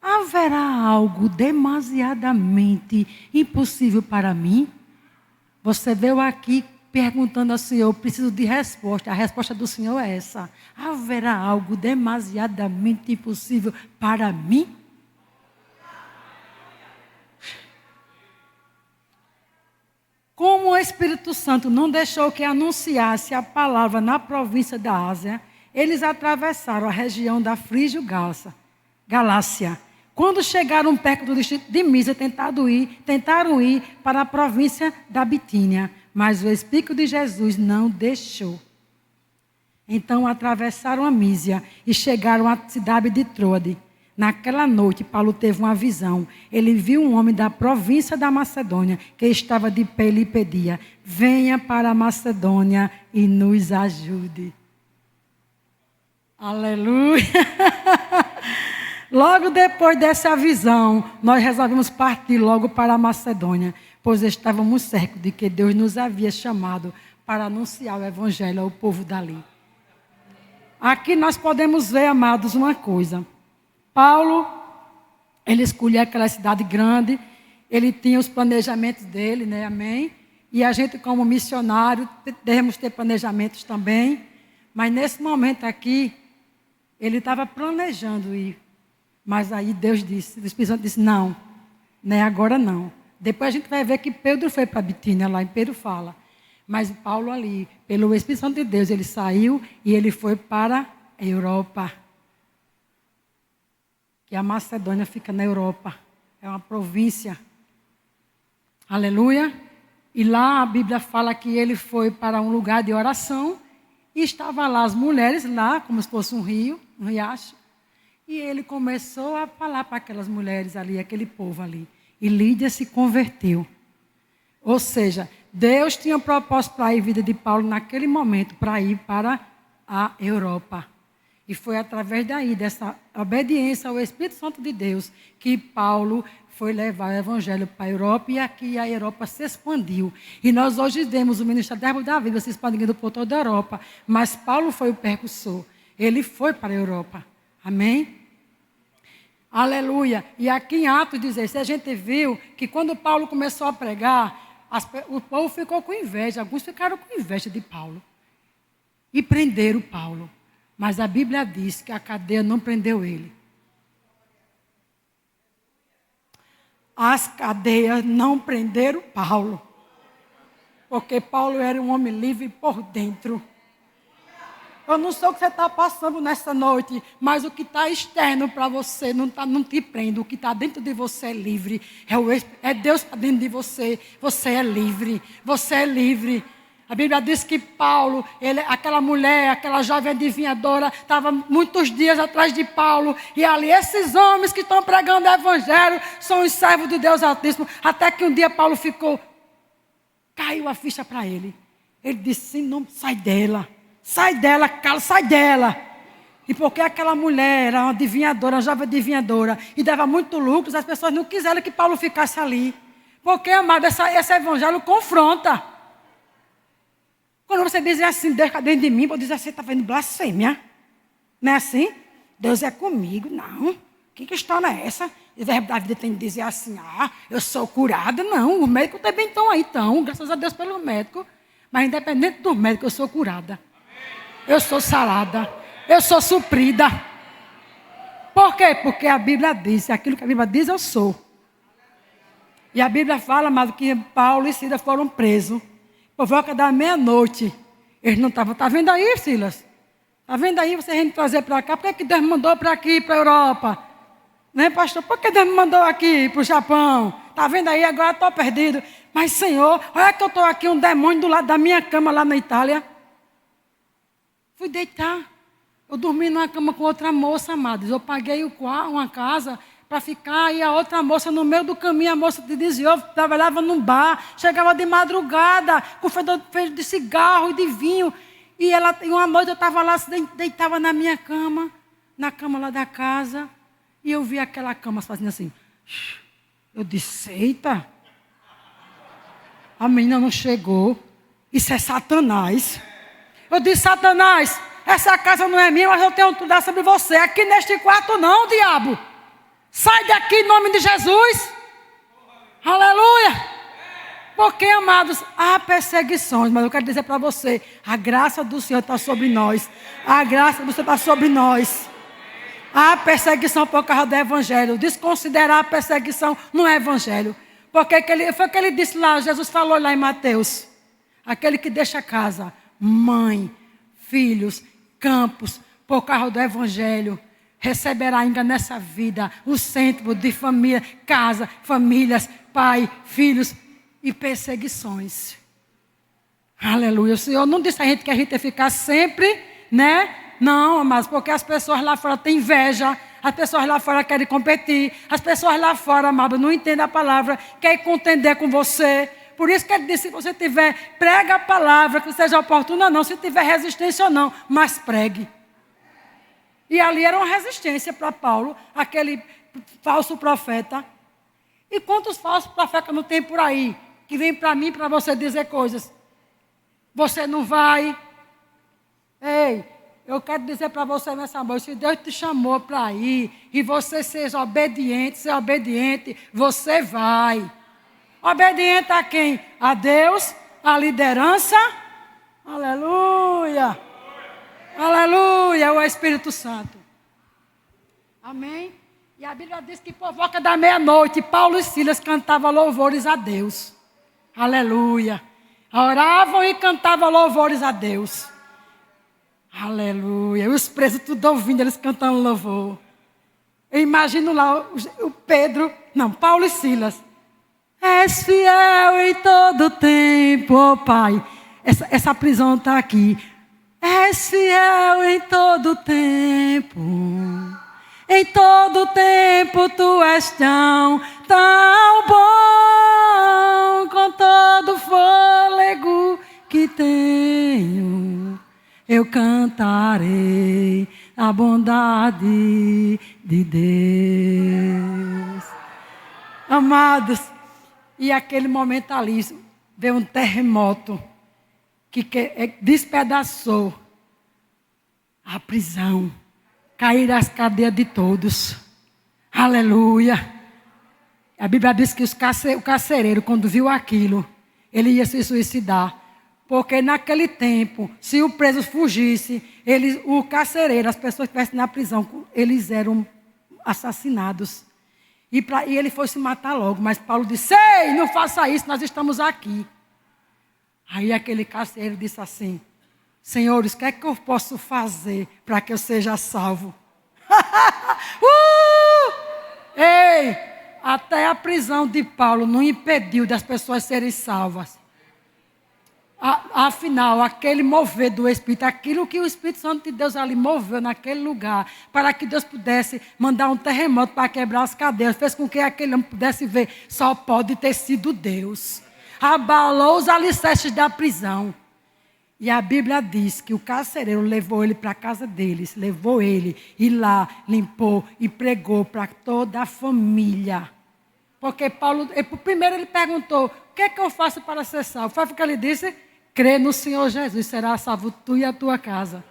Haverá algo demasiadamente impossível para mim? Você veio aqui perguntando ao Senhor, eu preciso de resposta. A resposta do Senhor é essa. Haverá algo demasiadamente impossível para mim? Como o Espírito Santo não deixou que anunciasse a palavra na província da Ásia, eles atravessaram a região da Frígia e Galácia. Quando chegaram perto do distrito de Mísia, tentaram ir para a província da Bitínia, mas o Espírito de Jesus não deixou. Então atravessaram a Mísia e chegaram à cidade de Troade. Naquela noite, Paulo teve uma visão. Ele viu um homem da província da Macedônia que estava de pé e lhe pedia: venha para a Macedônia e nos ajude. Aleluia! Logo depois dessa visão, nós resolvemos partir logo para a Macedônia, pois estávamos certos de que Deus nos havia chamado para anunciar o Evangelho ao povo dali. Aqui nós podemos ver, amados, uma coisa. Paulo, ele escolheu aquela cidade grande, ele tinha os planejamentos dele, né? Amém? E a gente, como missionário, devemos ter planejamentos também. Mas nesse momento aqui, ele estava planejando ir. Mas aí Deus disse, o Espírito Santo disse, não é agora não. Depois a gente vai ver que Pedro foi para Bitínia, lá em Pedro fala. Mas Paulo ali, pelo Espírito Santo de Deus, ele saiu e ele foi para a Europa. que a Macedônia fica na Europa. É uma província. Aleluia. E lá a Bíblia fala que ele foi para um lugar de oração e estavam lá as mulheres, lá como se fosse um rio, um riacho. E ele começou a falar para aquelas mulheres ali, aquele povo ali. E Lídia se converteu. Ou seja, Deus tinha um propósito para a vida de Paulo naquele momento, para ir para a Europa. E foi através daí, dessa obediência ao Espírito Santo de Deus, que Paulo foi levar o Evangelho para a Europa e aqui a Europa se expandiu. E nós hoje vemos o Ministério da Árvore da Vida se expandindo por toda a Europa. Mas Paulo foi o percussor. Ele foi para a Europa. Amém? Aleluia. E aqui em Atos 16, a gente viu que quando Paulo começou a pregar, o povo ficou com inveja. Alguns ficaram com inveja de Paulo. E prenderam Paulo. Mas a Bíblia diz que a cadeia não prendeu ele. As cadeias não prenderam Paulo. Porque Paulo era um homem livre por dentro. Eu não sei o que você está passando nessa noite, mas o que está externo para você não te prende. O que está dentro de você é livre. É Deus que está dentro de você. Você é livre. Você é livre. A Bíblia diz que Paulo, aquela mulher, aquela jovem adivinhadora, estava muitos dias atrás de Paulo. E ali, esses homens que estão pregando o Evangelho são os servos de Deus Altíssimo. Até que um dia Paulo caiu a ficha para ele. Ele disse, não, sai dela. Sai dela, cala, sai dela. E porque aquela mulher era uma adivinhadora, uma jovem adivinhadora, e dava muito lucro, as pessoas não quiseram que Paulo ficasse ali. Porque, amado, esse evangelho confronta. Quando você diz assim, Deus está dentro de mim, vou dizer assim, está vendo blasfêmia. Não é assim? Deus é comigo. Não. Que história é essa? E a vida tem que dizer assim, eu sou curada. Não, os médicos também estão aí, graças a Deus pelo médico. Mas independente do médico, eu sou curada. Eu sou sarada. Eu sou suprida. Por quê? Porque a Bíblia diz, aquilo que a Bíblia diz, eu sou. E a Bíblia fala, amado, que Paulo e Silas foram presos. Por volta da meia-noite. Eles não estavam. Está vendo aí, Silas? Está vendo aí você vem me trazer para cá? Por que Deus me mandou para aqui, para a Europa? Né, pastor? Por que Deus me mandou aqui, para o Japão? Está vendo aí? Agora estou perdido. Mas, Senhor, olha que eu estou aqui, um demônio do lado da minha cama lá na Itália. Fui deitar. Eu dormi numa cama com outra moça, amados. Eu paguei uma casa para ficar, e a outra moça, no meio do caminho, a moça te dizia, eu trabalhava num bar, chegava de madrugada, com fedor de cigarro e de vinho. E uma noite eu estava lá, deitava na minha cama, na cama lá da casa, e eu vi aquela cama fazendo assim. Eu disse, eita, a menina não chegou, isso é Satanás. Eu disse, Satanás, essa casa não é minha, mas eu tenho tudo sobre você. Aqui neste quarto não, diabo. Sai daqui em nome de Jesus. Aleluia. Porque, amados, há perseguições, mas eu quero dizer para você, a graça do Senhor está sobre nós. A graça do Senhor está sobre nós. Há perseguição por causa do Evangelho. Desconsiderar a perseguição no Evangelho. Porque foi o que ele disse lá, Jesus falou lá em Mateus. Aquele que deixa casa, mãe, filhos, campos, por causa do Evangelho, receberá ainda nessa vida o centro de família, casa, famílias, pai, filhos e perseguições. Aleluia. O Senhor não disse a gente que a gente ia ficar sempre, né? Não, mas porque as pessoas lá fora têm inveja, as pessoas lá fora querem competir, as pessoas lá fora, amado, não entendem a palavra, querem contender com você. Por isso que ele disse, se você tiver, prega a palavra, que seja oportuna ou não, se tiver resistência ou não, mas pregue. E ali era uma resistência para Paulo, aquele falso profeta. E quantos falsos profetas não tem por aí, que vem para mim, para você dizer coisas? Você não vai. Ei, eu quero dizer para você nessa noite, se Deus te chamou para ir, e você seja obediente, você vai. Obediente a quem? A Deus, a liderança. Aleluia. Aleluia, o Espírito Santo. Amém? E a Bíblia diz que por volta da meia-noite, Paulo e Silas cantavam louvores a Deus. Aleluia. Oravam e cantavam louvores a Deus. Aleluia. E os presos tudo ouvindo, eles cantando louvor. Eu imagino lá o Pedro, não, Paulo e Silas. És fiel em todo tempo, ó Pai. Essa prisão está aqui. És fiel em todo tempo. Em todo tempo tu és tão bom. Com todo fôlego que tenho, eu cantarei a bondade de Deus. Amados, e aquele momento ali, veio um terremoto que despedaçou a prisão, caíram as cadeias de todos. Aleluia. A Bíblia diz que o carcereiro, quando viu aquilo, ele ia se suicidar. Porque naquele tempo, se o preso fugisse, o carcereiro, as pessoas que estivessem na prisão, eles eram assassinados. E ele foi se matar logo. Mas Paulo disse, ei, não faça isso, nós estamos aqui. Aí aquele carcereiro disse assim, senhores, o que é que eu posso fazer para que eu seja salvo? Ei, até a prisão de Paulo não impediu das pessoas serem salvas. Afinal, aquele mover do Espírito, aquilo que o Espírito Santo de Deus ali moveu naquele lugar, para que Deus pudesse mandar um terremoto para quebrar as cadeias, fez com que aquele homem pudesse ver, só pode ter sido Deus. Abalou os alicerces da prisão. E a Bíblia diz que o carcereiro levou ele para a casa deles, levou ele e lá limpou e pregou para toda a família. Porque Paulo, primeiro ele perguntou, o que é que eu faço para ser salvo? Foi o que ele disse, crê no Senhor Jesus, será salvo tu e a tua casa.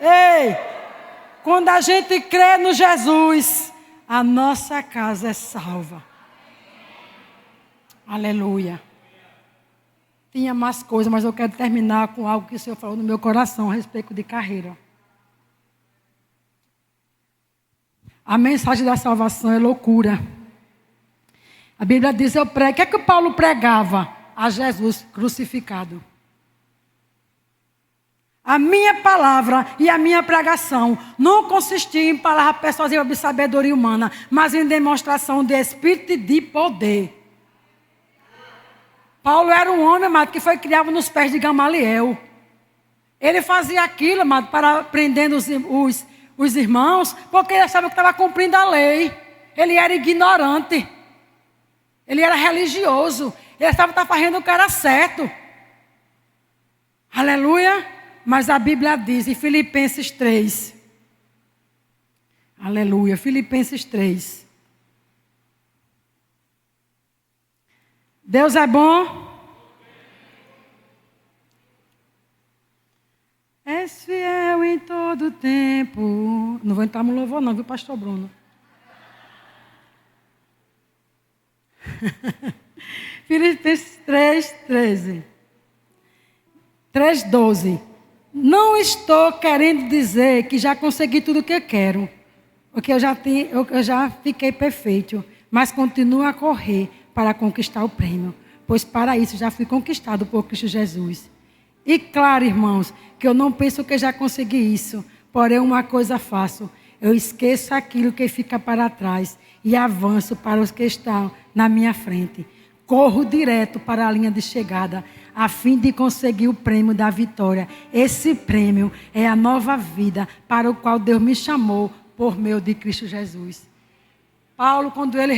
Ei, quando a gente crê no Jesus, a nossa casa é salva. Aleluia. Tinha mais coisas, mas eu quero terminar com algo que o Senhor falou no meu coração a respeito de carreira. A mensagem da salvação é loucura. A Bíblia diz, o que é que o Paulo pregava? A Jesus crucificado. A minha palavra e a minha pregação não consistia em palavras persuasivas de sabedoria humana, mas em demonstração de espírito e de poder. Paulo era um homem, amado, que foi criado nos pés de Gamaliel. Ele fazia aquilo, amado, para prendendo os irmãos, porque ele achava que estava cumprindo a lei. Ele era ignorante. Ele era religioso. Ele estava fazendo o que era certo. Aleluia. Mas a Bíblia diz em Filipenses 3. Aleluia. Filipenses 3. Deus é bom. És fiel em todo tempo. Não vou entrar no louvor não, viu, pastor Bruno? Filipenses 3:13. 3:12. Não estou querendo dizer que já consegui tudo o que eu quero. Porque eu já fiquei perfeito. Mas continuo a correr para conquistar o prêmio. Pois para isso já fui conquistado por Cristo Jesus. E claro, irmãos, que eu não penso que já consegui isso. Porém, uma coisa faço. Eu esqueço aquilo que fica para trás e avanço para os que estão na minha frente. Corro direto para a linha de chegada, a fim de conseguir o prêmio da vitória. Esse prêmio é a nova vida para o qual Deus me chamou por meio de Cristo Jesus. Paulo, quando ele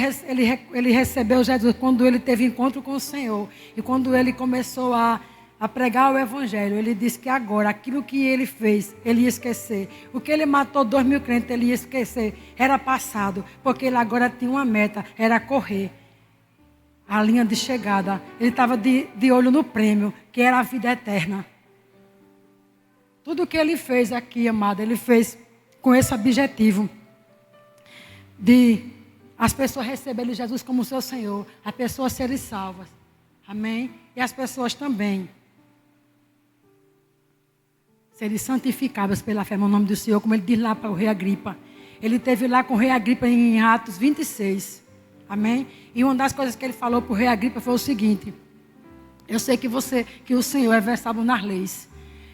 recebeu Jesus, quando ele teve encontro com o Senhor, e quando ele começou a pregar o Evangelho, ele disse que agora, aquilo que ele fez, ele ia esquecer. O que ele matou 2.000 crentes, ele ia esquecer. Era passado, porque ele agora tinha uma meta, era correr a linha de chegada. Ele estava de olho no prêmio, que era a vida eterna. Tudo que ele fez aqui, amado, ele fez com esse objetivo de as pessoas receberem Jesus como seu Senhor, as pessoas serem salvas. Amém? E as pessoas também serem santificadas pela fé no nome do Senhor, como ele diz lá para o rei Agripa. Ele esteve lá com o rei Agripa em Atos 26. Amém? E uma das coisas que ele falou para o rei Agripa foi o seguinte: eu sei que o Senhor é versado nas leis.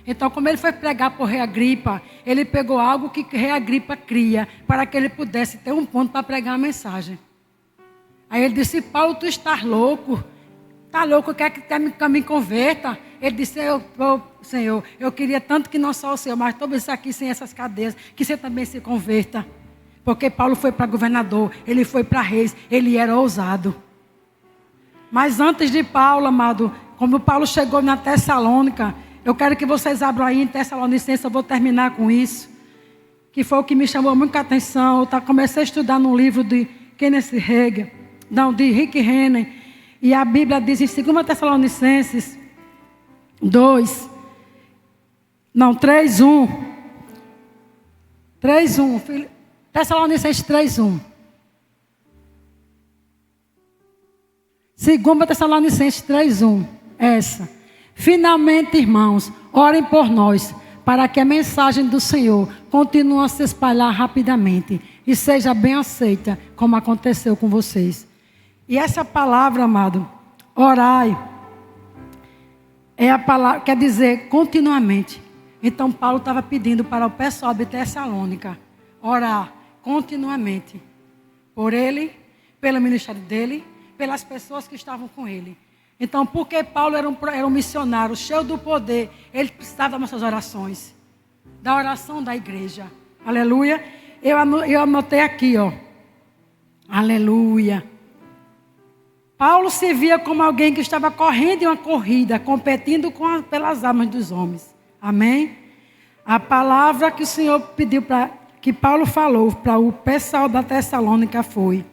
Então, como ele foi pregar por rei Agripa, ele pegou algo que rei Agripa cria, para que ele pudesse ter um ponto para pregar a mensagem. Aí ele disse: Paulo, tu estás louco? Está louco, quer que me converta? Ele disse: Senhor, eu queria tanto que não só o Senhor, mas todos isso aqui sem essas cadeias, que você também se converta. Porque Paulo foi para governador, ele foi para reis, ele era ousado. Mas antes de Paulo, amado, quando Paulo chegou na Tessalônica, eu quero que vocês abram aí em Tessalonicenses, eu vou terminar com isso, que foi o que me chamou muita atenção. Eu comecei a estudar num livro de Kenneth Hagin, de Rick Renner, e a Bíblia diz em 2 Tessalonicenses 3:1. Tessalonicenses 3:1. 2 Tessalonicenses 3:1. Essa. Finalmente, irmãos, orem por nós, para que a mensagem do Senhor continue a se espalhar rapidamente e seja bem aceita, como aconteceu com vocês. E essa palavra, amado, orai, é a palavra, quer dizer continuamente. Então Paulo estava pedindo para o pessoal de Tessalônica orar continuamente por ele, pelo ministério dele, pelas pessoas que estavam com ele. Então, porque Paulo era um missionário cheio do poder, ele precisava das nossas orações, da oração da igreja. Aleluia. Eu anotei aqui, ó. Aleluia. Paulo se via como alguém que estava correndo em uma corrida, competindo pelas almas dos homens. Amém? A palavra que o Senhor pediu que Paulo falou para o pessoal da Tessalônica foi: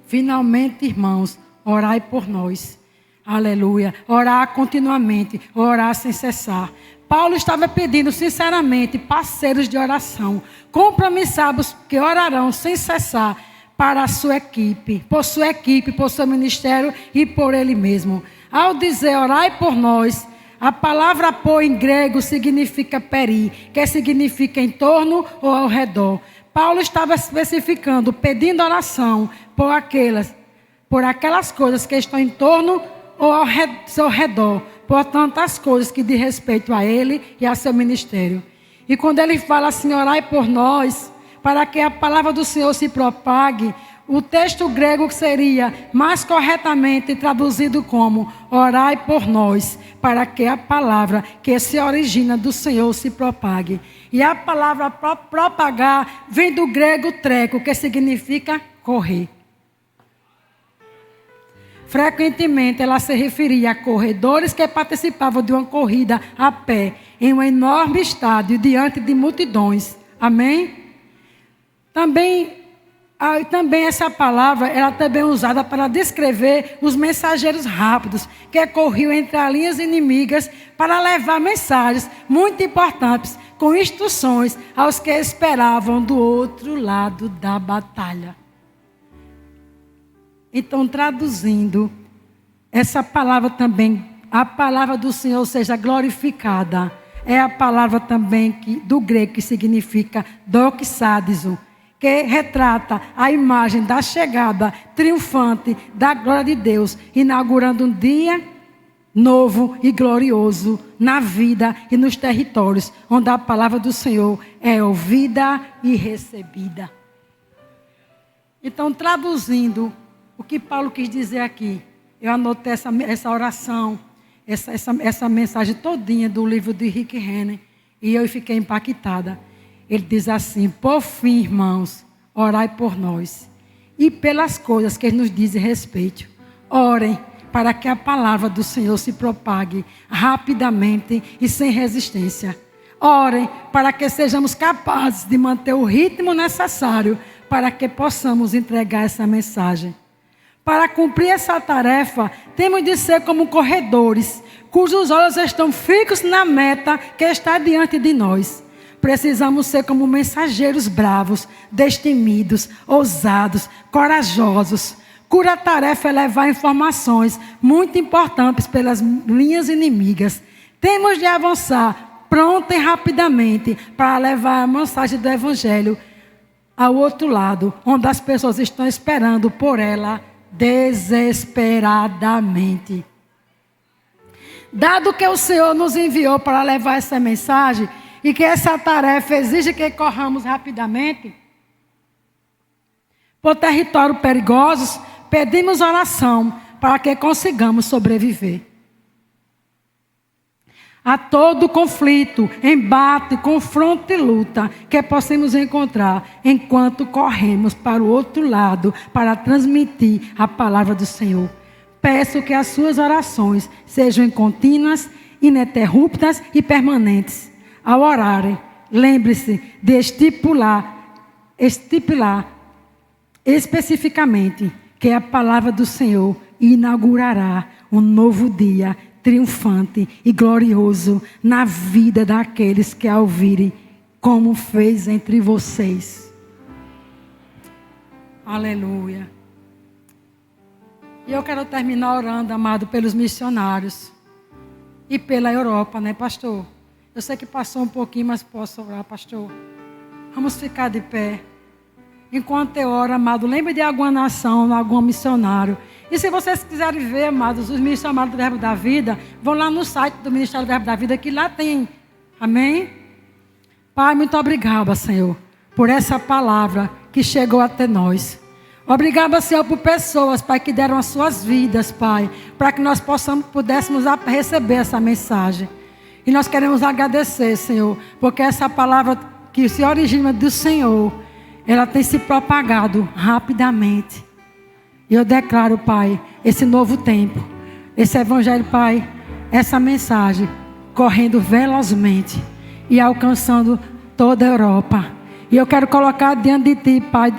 finalmente, irmãos, orai por nós. Aleluia. Orar continuamente, orar sem cessar. Paulo estava pedindo sinceramente parceiros de oração, compromissados que orarão sem cessar para a sua equipe, por seu ministério e por ele mesmo. Ao dizer orai por nós, a palavra por em grego significa peri, que significa em torno ou ao redor. Paulo estava especificando, pedindo oração por aquelas coisas que estão em torno ou ao seu redor, por tantas coisas que diz respeito a ele e a seu ministério. E quando ele fala assim, orai por nós, para que a palavra do Senhor se propague, o texto grego seria mais corretamente traduzido como orai por nós, para que a palavra que se origina do Senhor se propague. E a palavra propagar vem do grego treco, que significa correr. Frequentemente ela se referia a corredores que participavam de uma corrida a pé, em um enorme estádio, diante de multidões. Amém? Também essa palavra era também usada para descrever os mensageiros rápidos, que corriam entre as linhas inimigas para levar mensagens muito importantes, com instruções aos que esperavam do outro lado da batalha. Então, traduzindo, essa palavra também, a palavra do Senhor seja glorificada, é a palavra também do grego que significa doxadizo, que retrata a imagem da chegada triunfante da glória de Deus, inaugurando um dia novo e glorioso na vida e nos territórios, onde a palavra do Senhor é ouvida e recebida. Então, traduzindo o que Paulo quis dizer aqui, eu anotei essa oração, essa mensagem todinha do livro de Rick Renner, e eu fiquei impactada. Ele diz assim: por fim, irmãos, orai por nós e pelas coisas que nos dizem respeito. Orem para que a palavra do Senhor se propague rapidamente e sem resistência. Orem para que sejamos capazes de manter o ritmo necessário para que possamos entregar essa mensagem. Para cumprir essa tarefa, temos de ser como corredores, cujos olhos estão fixos na meta que está diante de nós. Precisamos ser como mensageiros bravos, destemidos, ousados, corajosos, cuja tarefa é levar informações muito importantes pelas linhas inimigas. Temos de avançar pronta e rapidamente para levar a mensagem do Evangelho ao outro lado, onde as pessoas estão esperando por ela desesperadamente. Dado que o Senhor nos enviou para levar essa mensagem e que essa tarefa exige que corramos rapidamente por territórios perigosos, pedimos oração para que consigamos sobreviver a todo conflito, embate, confronto e luta que possamos encontrar enquanto corremos para o outro lado para transmitir a palavra do Senhor. Peço que as suas orações sejam contínuas, ininterruptas e permanentes. Ao orarem, lembre-se de estipular especificamente que a palavra do Senhor inaugurará um novo dia triunfante e glorioso na vida daqueles que a ouvirem, como fez entre vocês. Aleluia. E eu quero terminar orando, amado, pelos missionários e pela Europa, né, pastor? Eu sei que passou um pouquinho, mas posso orar, pastor? Vamos ficar de pé. Enquanto eu oro, amado, lembre de alguma nação, algum missionário. E se vocês quiserem ver, amados, os missionários do Verbo da Vida, vão lá no site do Ministério do Verbo da Vida, que lá tem. Amém? Pai, muito obrigada, Senhor, por essa palavra que chegou até nós. Obrigada, Senhor, por pessoas, Pai, que deram as suas vidas, Pai, para que nós pudéssemos receber essa mensagem. E nós queremos agradecer, Senhor, porque essa palavra que se origina do Senhor, ela tem se propagado rapidamente. E eu declaro, Pai, esse novo tempo, esse evangelho, Pai, essa mensagem, correndo velozmente e alcançando toda a Europa. E eu quero colocar diante de Ti, Pai,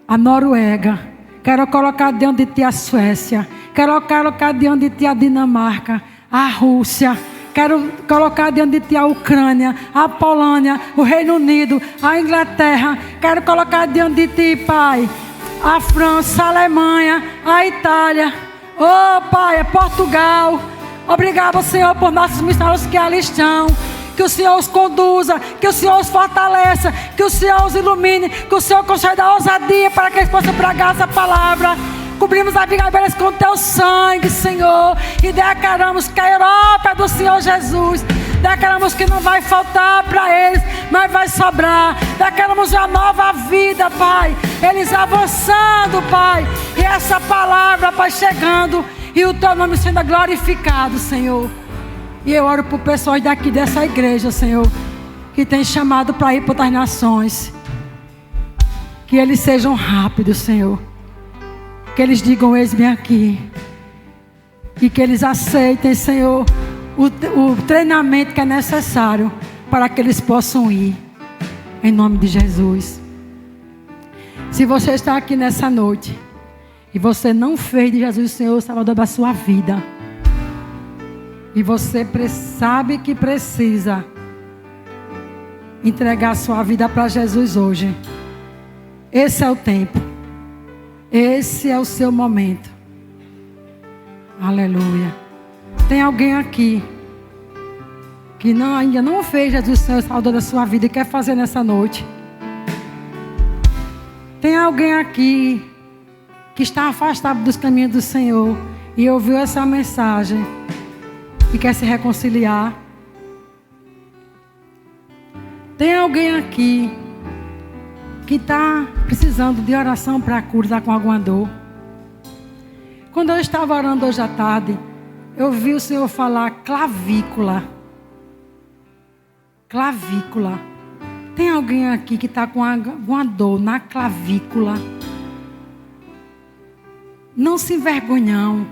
a Noruega. Quero colocar diante de Ti a Suécia. Quero colocar diante de Ti a Dinamarca, a Rússia. Quero colocar diante de Ti a Ucrânia, a Polônia, o Reino Unido, a Inglaterra. Quero colocar diante de Ti, Pai, a França, a Alemanha, a Itália. Oh, Pai, Portugal. Obrigado, Senhor, por nossos missionários que ali estão. Que o Senhor os conduza, que o Senhor os fortaleça, que o Senhor os ilumine, que o Senhor conceda ousadia para que eles possam pregar essa palavra. Cobrimos a vida deles com Teu sangue, Senhor, e declaramos que a Europa é do Senhor Jesus. Declaramos que não vai faltar para eles, mas vai sobrar. Declaramos uma nova vida, Pai, eles avançando, Pai, e essa palavra, Pai, chegando, e o Teu nome sendo glorificado, Senhor. E eu oro por pessoas daqui dessa igreja, Senhor, que tem chamado para ir para outras nações. Que eles sejam rápidos, Senhor. Que eles digam, eis-me aqui. E que eles aceitem, Senhor, o treinamento que é necessário para que eles possam ir. Em nome de Jesus. Se você está aqui nessa noite e você não fez de Jesus o Senhor, o Salvador da sua vida, e você sabe que precisa entregar a sua vida para Jesus hoje, esse é o tempo. Esse é o seu momento. Aleluia. Tem alguém aqui que ainda não fez Jesus Senhor Salvador da sua vida e quer fazer nessa noite? Tem alguém aqui que está afastado dos caminhos do Senhor e ouviu essa mensagem e quer se reconciliar? Tem alguém aqui que está precisando de oração para a cura, está com alguma dor? Quando eu estava orando hoje à tarde, eu vi o Senhor falar clavícula. Clavícula. Tem alguém aqui que está com alguma dor na clavícula? Não se envergonhe, não.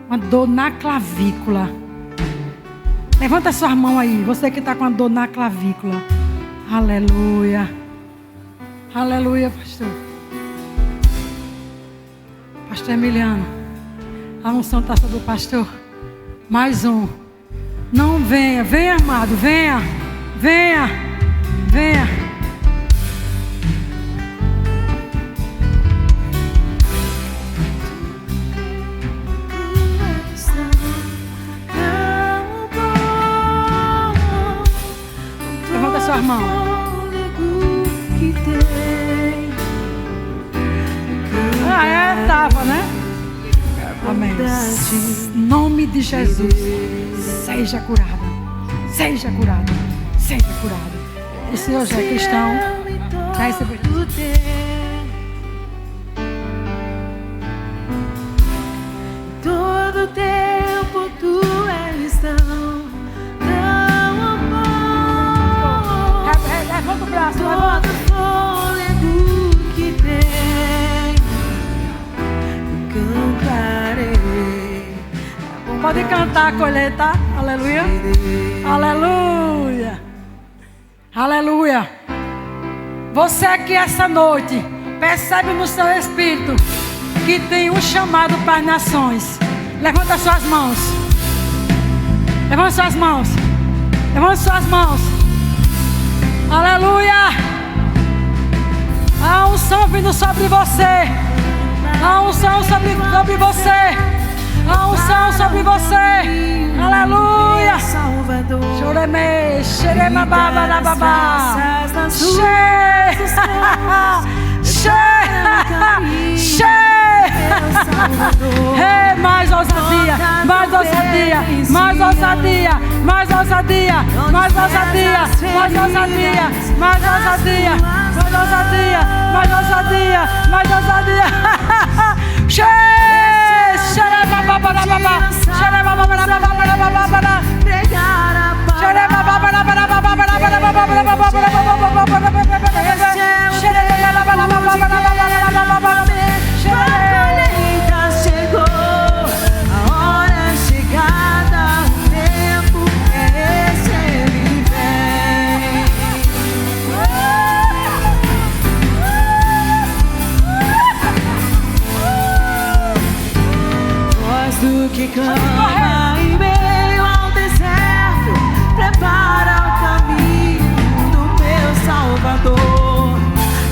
Uma dor na clavícula. Levanta sua mão aí, você que está com a dor na clavícula. Aleluia. Aleluia, pastor. Pastor Emiliano, a unção está sobre o pastor. Mais um. Não venha, venha, amado, venha, venha, venha. Levanta sua mão. Amém. Em nome de Jesus. Seja curado. Seja curado. Seja curado. O Senhor já é cristão. Já recebeu. Todo tempo tu és tão amor. Levanta o braço, Todo fôlego que tem, cantarei. pode cantar, colheita. Aleluia. Aleluia. Aleluia. Você aqui essa noite percebe no seu espírito que tem um chamado para as nações. Levanta suas mãos. Levanta suas mãos. Levanta suas mãos. Aleluia. Há unção vindo sobre você. Há unção sobre você. Há unção sobre você. Aleluia. Choreme, xerema baba na babá. Mais ousadia, mais ousadia, mais ousadia, mais ousadia, mais ousadia, mais ousadia, mais ousadia, mais ousadia, mais ousadia, mais ousadia. Que clama em meio ao deserto, prepara o caminho do meu Salvador.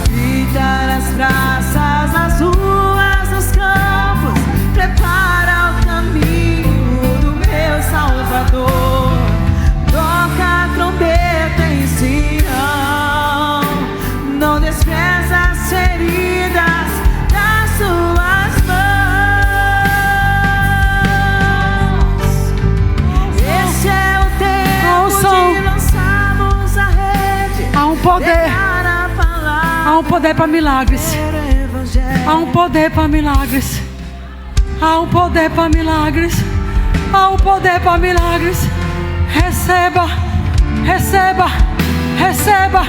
Grita nas praças, nas ruas, nos campos, prepara o caminho do meu Salvador. Toca a trombeta em Sião, não despreza as feridas das suas mãos. Há um poder para milagres. Há um poder para milagres. Há um poder para milagres. Há um poder para milagres. Receba, receba, receba,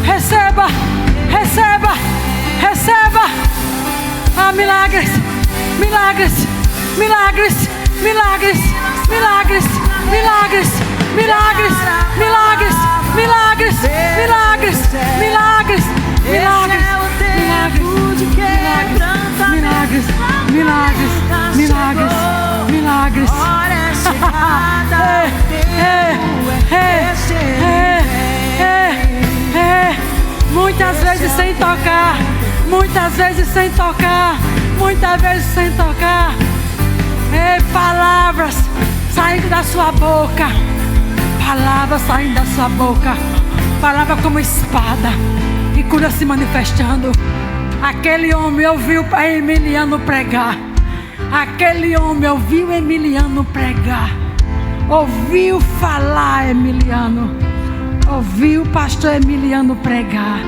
receba, receba, receba. Há milagres, milagres, milagres, milagres, milagres, milagres, milagres, milagres, milagres, milagres, milagres, milagres, milagres, milagres, milagres, milagres. Muitas vezes sem tocar, muitas vezes sem tocar, muitas vezes sem tocar. Palavras saindo da sua boca. Palavras saindo da sua boca. Palavra como espada. E cura se manifestando. Aquele homem ouviu Emiliano pregar. Aquele homem ouviu Emiliano pregar. Ouviu falar Emiliano. Ouviu o pastor Emiliano pregar.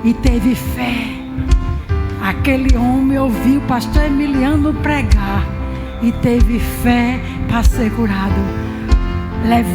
E teve fé. Aquele homem ouviu o pastor Emiliano pregar. E teve fé para ser curado.